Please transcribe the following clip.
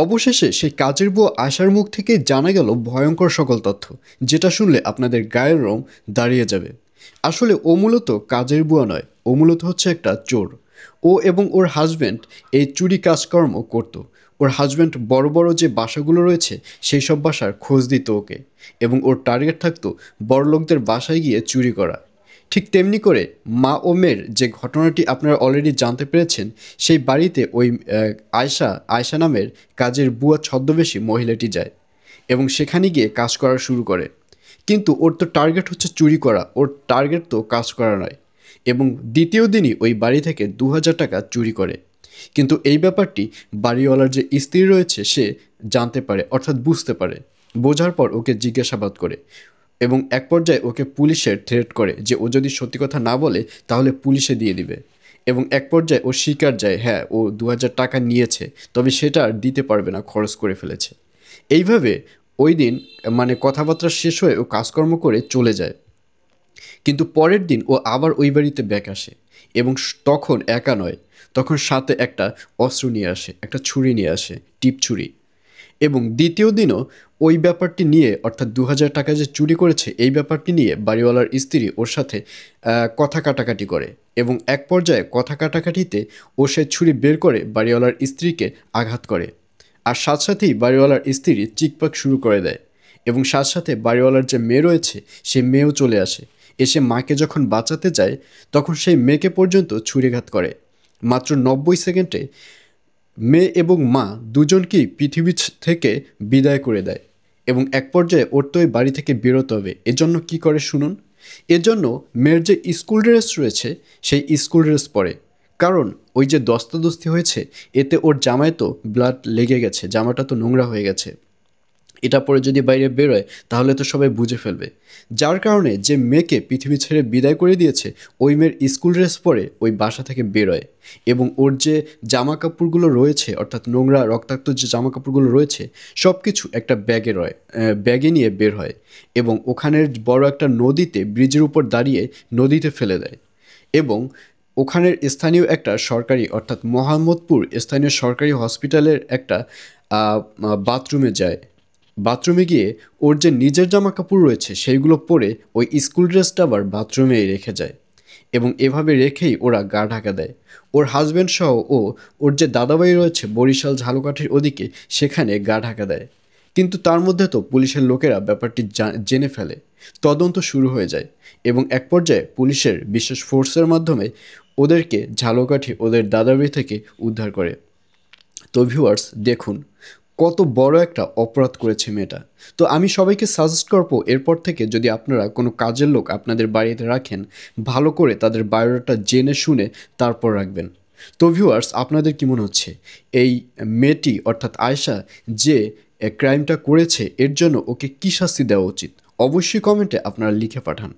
অবশেষে সেই কাজের বুয়া আয়শার মুখ থেকে জানা গেল ভয়ঙ্কর সকল তথ্য, যেটা শুনলে আপনাদের গায়ের রং দাঁড়িয়ে যাবে। আসলে ও মূলত কাজের বুয়া নয়, ও মূলত হচ্ছে একটা চোর। ও এবং ওর হাজব্যান্ড এই চুরি কাজকর্ম করত। ওর হাজব্যান্ড বড় বড় যে বাসাগুলো রয়েছে সেই সব বাসার খোঁজ দিত ওকে, এবং ওর টার্গেট থাকতো বড়লোকদের বাসায় গিয়ে চুরি করা। ঠিক তেমনি করে মা ও মেয়ের যে ঘটনাটি আপনারা অলরেডি জানতে পেরেছেন, সেই বাড়িতে ওই আয়শা নামের কাজের বুয়া ছদ্মবেশী মহিলাটি যায় এবং সেখানে গিয়ে কাজ করা শুরু করে। কিন্তু ওর তো টার্গেট হচ্ছে চুরি করা, ওর টার্গেট তো কাজ করা নয়। এবং দ্বিতীয় দিনই ওই বাড়ি থেকে ২,০০০ টাকা চুরি করে। কিন্তু এই ব্যাপারটি বাড়িওয়ালার যে স্ত্রী রয়েছে সে জানতে পারে, অর্থাৎ বুঝতে পারে। বোঝার পর ওকে জিজ্ঞাসাবাদ করে এবং এক পর্যায়ে ওকে পুলিশের থ্রেট করে যে ও যদি সত্যি কথা না বলে তাহলে পুলিশে দিয়ে দিবে। এবং এক পর্যায়ে ও স্বীকার যায়, হ্যাঁ ও ২,০০০ টাকা নিয়েছে, তবে সেটা আর দিতে পারবে না, খরচ করে ফেলেছে। এইভাবে ওই দিন মানে কথাবার্তা শেষ হয়ে ও কাজকর্ম করে চলে যায়। কিন্তু পরের দিন ও আবার ওই বাড়িতে ব্যাক আসে এবং তখন একা নয়, তখন সাথে একটা অস্ত্র নিয়ে আসে, একটা ছুরি নিয়ে আসে, টিপ ছুরি। এবং দ্বিতীয় দিনও ওই ব্যাপারটি নিয়ে, অর্থাৎ ২,০০০ টাকা যে চুরি করেছে এই ব্যাপারটি নিয়ে বাড়িওয়ালার স্ত্রী ওর সাথে কথা কাটাকাটি করে। এবং এক পর্যায়ে কথা কাটাকাটিতে ও সে ছুরি বের করে বাড়িওয়ালার স্ত্রীকে আঘাত করে। আর সাথে সাথেই বাড়িওয়ালার স্ত্রী চিকপাক শুরু করে দেয়। এবং সাথে সাথে বাড়িওয়ালার যে মেয়ে রয়েছে সে মেয়েও চলে আসে। এসে মাকে যখন বাঁচাতে যায় তখন সেই মেয়েকে পর্যন্ত ছুরিঘাত করে। মাত্র ৯০ সেকেন্ডে মেয়ে এবং মা দুজনকেই পৃথিবী থেকে বিদায় করে দেয়। এবং এক পর্যায়ে ওর তো ওই বাড়ি থেকে বেরোতে হবে, এজন্য কি করে শুনুন। এজন্য মেয়ের যে স্কুল ড্রেস রয়েছে সেই স্কুল ড্রেস পরে। কারণ ওই যে দস্তাদস্তি হয়েছে এতে ওর জামায় তো ব্লাড লেগে গেছে, জামাটা তো নোংরা হয়ে গেছে। এটা পরে যদি বাইরে বেরোয় তাহলে তো সবাই বুঝে ফেলবে। যার কারণে যে মেয়েকে পৃথিবী ছেড়ে বিদায় করে দিয়েছে ওই মেয়ের স্কুল ড্রেস পরে ওই বাসা থেকে বেরোয়। এবং ওর যে জামা কাপড়গুলো রয়েছে, অর্থাৎ নোংরা রক্তাক্ত যে জামা কাপড়গুলো রয়েছে সব কিছু একটা ব্যাগে নিয়ে বের হয় এবং ওখানের বড় একটা নদীতে, ব্রিজের উপর দাঁড়িয়ে নদীতে ফেলে দেয়। এবং ওখানের স্থানীয় একটা সরকারি, অর্থাৎ মোহাম্মদপুর স্থানীয় সরকারি হসপিটালের একটা বাথরুমে যায়। বাথরুমে গিয়ে ওর যে নিজের জামা কাপড় রয়েছে সেইগুলো পরে ওই স্কুল ড্রেসটা আবার বাথরুমেই রেখে যায়। এবং এভাবে রেখেই ওরা গা ঢাকা দেয়। ওর হাজব্যান্ড সহ ওর যে দাদাভাই রয়েছে বরিশাল ঝালকাঠির ওদিকে, সেখানে গা ঢাকা দেয়। কিন্তু তার মধ্যে তো পুলিশের লোকেরা ব্যাপারটি জেনে ফেলে। তদন্ত শুরু হয়ে যায় এবং এক পর্যায়ে পুলিশের বিশেষ ফোর্সের মাধ্যমে ওদেরকে ঝালকাঠি ওদের দাদাভাই থেকে উদ্ধার করে। তো ভিউয়ার্স দেখুন কত বড় একটা অপরাধ করেছে মেয়েটা। তো আমি সবাইকে সাজেস্ট করবো এরপর থেকে যদি আপনারা কোনো কাজের লোক আপনাদের বাড়িতে রাখেন, ভালো করে তাদের বায়োডাটা জেনে শুনে তারপর রাখবেন। তো ভিউয়ার্স আপনাদের কি মনে হচ্ছে এই মেয়েটি অর্থাৎ আয়েশা যে ক্রাইমটা করেছে এর জন্য ওকে কী শাস্তি দেওয়া উচিত? অবশ্যই কমেন্টে আপনারা লিখে পাঠান।